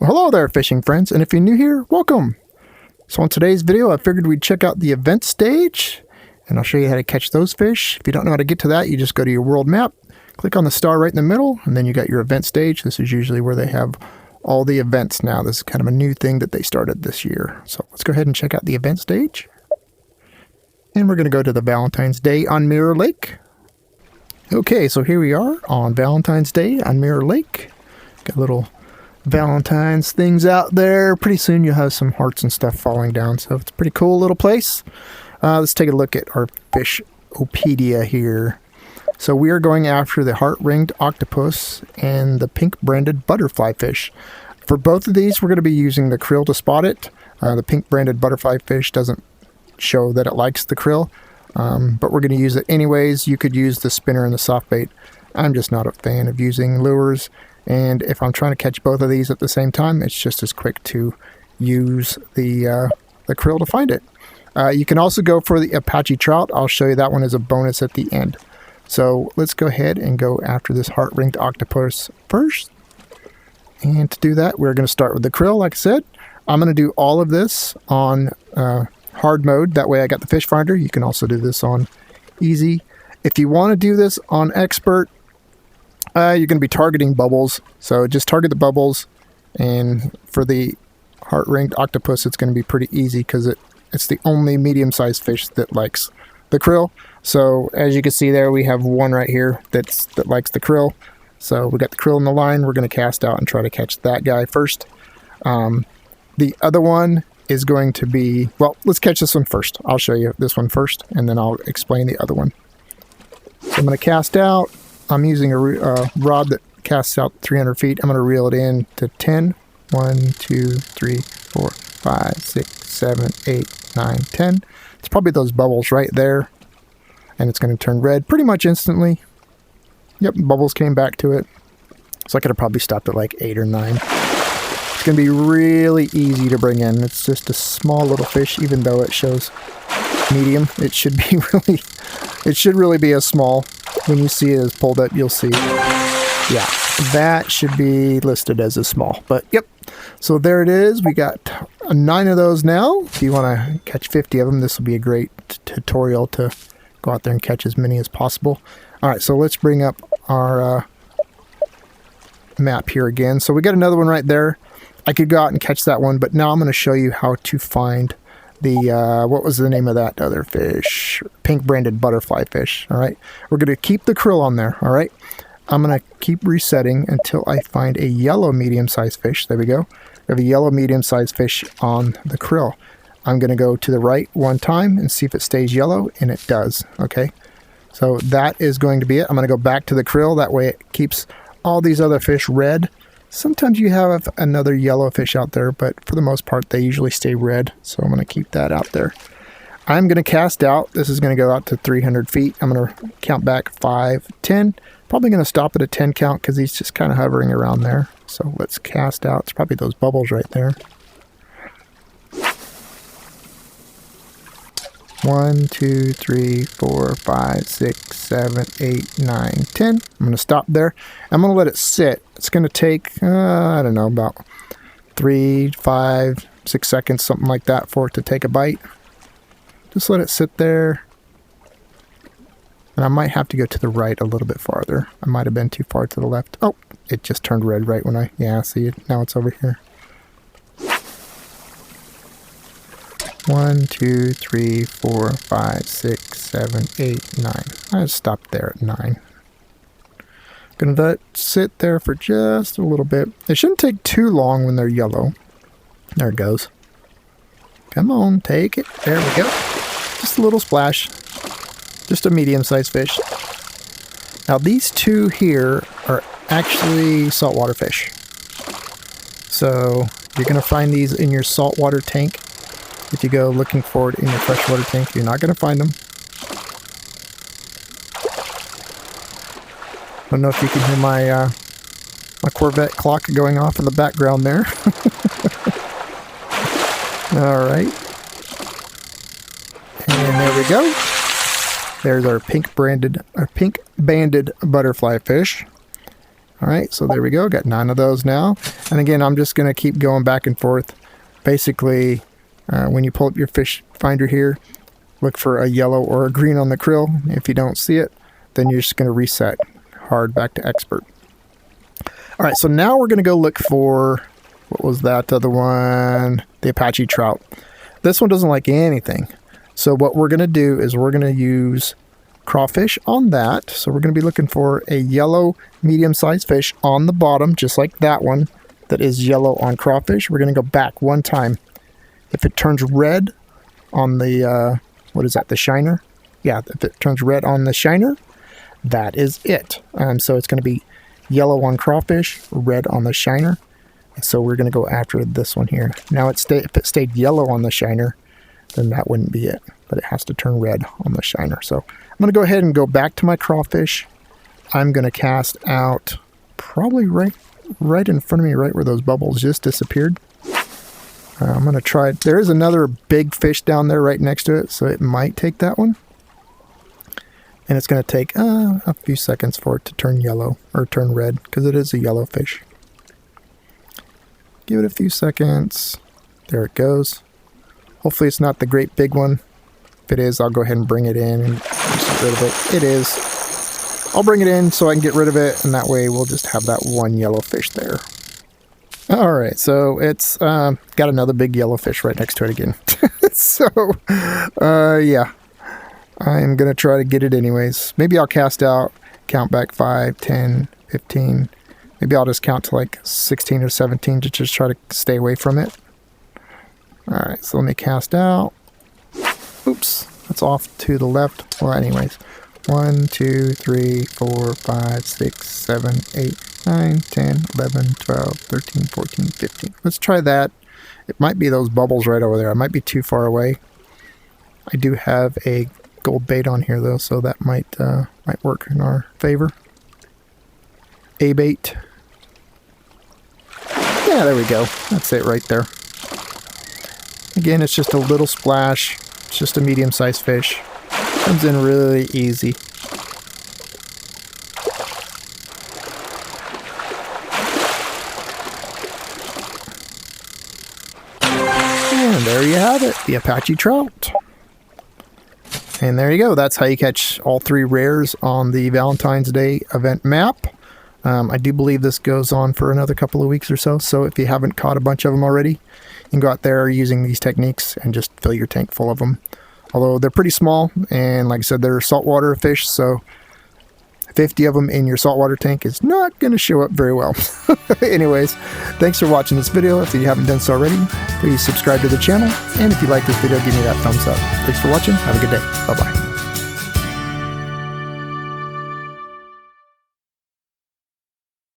Well, hello there, fishing friends, and if you're new here, welcome. So on today's video, I figured we'd check out the event stage, and I'll show you how to catch those fish. If you don't know how to get to that, you just go to your world map, click on the star right in the middle, and then you got your event stage. This is usually where they have all the events now. This is kind of a new thing that they started this year. So let's go ahead and check out the event stage. And we're going to go to the Valentine's Day on Mirror Lake. Okay, so here we are on Valentine's Day on Mirror Lake. Got little Valentine's things out there. Pretty soon you'll have some hearts and stuff falling down, so it's a pretty cool little place. Let's take a look at our Fishopedia here. So we are going after the Heart-Ringed Octopus and the Pinkbanded Butterflyfish. For both of these, we're going to be using the krill to spot it. The Pinkbanded Butterflyfish doesn't show that it likes the krill, but we're going to use it anyways. You could use the spinner and the soft bait. I'm just not a fan of using lures. And if I'm trying to catch both of these at the same time, it's just as quick to use the krill to find it. You can also go for the Apache Trout. I'll show you that one as a bonus at the end. So let's go ahead and go after this Heart-Ringed Octopus first. And to do that, we're going to start with the krill, like I said. I'm going to do all of this on hard mode. That way I got the fish finder. You can also do this on easy. If you want to do this on expert, you're going to be targeting bubbles, so just target the bubbles. And for the Heart-Ringed Octopus, it's going to be pretty easy because it's the only medium-sized fish that likes the krill. So as you can see there, we have one right here that likes the krill. So we got the krill in the line. We're going to cast out and try to catch that guy first. The other one is going to be, well, let's catch this one first. I'll show you this one first, and then I'll explain the other one. So I'm going to cast out. I'm using a rod that casts out 300 feet. I'm going to reel it in to 10. 1, 2, 3, 4, 5, 6, 7, 8, 9, 10. It's probably those bubbles right there. And it's going to turn red pretty much instantly. Yep, bubbles came back to it. So I could have probably stopped at like 8 or 9. It's going to be really easy to bring in. It's just a small little fish, even though it shows medium. It should really be a small. When you see it as pulled up, you'll see, yeah, that should be listed as a small. But yep, so there it is. We got 9 of those now. If you want to catch 50 of them, this will be a great tutorial to go out there and catch as many as possible. All right, so let's bring up our map here again. So we got another one right there. I could go out and catch that one, but now I'm going to show you how to find the, what was the name of that other fish? Pinkbanded Butterflyfish. All right. We're going to keep the krill on there. All right. I'm going to keep resetting until I find a yellow medium-sized fish. There we go. We have a yellow medium-sized fish on the krill. I'm going to go to the right one time and see if it stays yellow, and it does. Okay. So that is going to be it. I'm going to go back to the krill. That way it keeps all these other fish red. Sometimes you have another yellow fish out there, but for the most part, they usually stay red. So I'm going to keep that out there. I'm going to cast out. This is going to go out to 300 feet. I'm going to count back 5, 10. Probably going to stop at a 10 count because he's just kind of hovering around there. So let's cast out. It's probably those bubbles right there. 1, 2, 3, 4, 5, 6, 7, 8, 9, 10. I'm going to stop there. I'm going to let it sit. It's going to take, I don't know, about 3, 5, 6 seconds, something like that for it to take a bite. Just let it sit there. And I might have to go to the right a little bit farther. I might have been too far to the left. Oh, it just turned red right when yeah, see it. Now it's over here. 1, 2, 3, 4, 5, 6, 7, 8, 9. I stopped there at 9. Gonna let it sit there for just a little bit. It shouldn't take too long when they're yellow. There it goes. Come on, take it. There we go. Just a little splash. Just a medium-sized fish. Now these two here are actually saltwater fish. So you're gonna find these in your saltwater tank. If you go looking for it in your freshwater tank, you're not going to find them. I don't know if you can hear my my Corvette clock going off in the background there. All right. And there we go. There's our Pinkbanded Butterflyfish. All right, so there we go. Got 9 of those now. And again, I'm just going to keep going back and forth. Basically, when you pull up your fish finder here, look for a yellow or a green on the krill. If you don't see it, then you're just going to reset hard back to expert. All right, so now we're going to go look for, what was that other one? The Apache Trout. This one doesn't like anything. So what we're going to do is we're going to use crawfish on that. So we're going to be looking for a yellow medium-sized fish on the bottom, just like that one that is yellow on crawfish. We're going to go back one time. If it turns red on the, what is that, the shiner? Yeah, if it turns red on the shiner, that is it. So it's going to be yellow on crawfish, red on the shiner. And so we're going to go after this one here. Now if it stayed yellow on the shiner, then that wouldn't be it. But it has to turn red on the shiner. So I'm going to go ahead and go back to my crawfish. I'm going to cast out probably right in front of me, right where those bubbles just disappeared. I'm going to try it. There is another big fish down there right next to it, so it might take that one. And it's going to take a few seconds for it to turn yellow, or turn red, because it is a yellow fish. Give it a few seconds. There it goes. Hopefully it's not the great big one. If it is, I'll go ahead and bring it in and get rid of it. It is. I'll bring it in so I can get rid of it, and that way we'll just have that one yellow fish there. All right, so it's got another big yellow fish right next to it again. So, yeah, I'm going to try to get it anyways. Maybe I'll cast out, count back 5, 10, 15. Maybe I'll just count to like 16 or 17 to just try to stay away from it. All right, so let me cast out. Oops, that's off to the left. Well, anyways, 1, 2, 3, 4, 5, 6, 7, 8, 9, 10, 11, 12, 13, 14, 15. Let's try that. It might be those bubbles right over there. I might be too far away. I do have a gold bait on here though, so that might work in our favor. A bait. Yeah, there we go. That's it right there. Again, it's just a little splash. It's just a medium-sized fish. Comes in really easy. And there you have it, the Apache Trout. And there you go. That's how you catch all 3 rares on the Valentine's Day event map. I do believe this goes on for another couple of weeks or so. So if you haven't caught a bunch of them already, you can go out there using these techniques and just fill your tank full of them. Although they're pretty small, and like I said, they're saltwater fish, so 50 of them in your saltwater tank is not going to show up very well. Anyways, thanks for watching this video. If you haven't done so already, please subscribe to the channel. And if you like this video, give me that thumbs up. Thanks for watching. Have a good day. Bye-bye.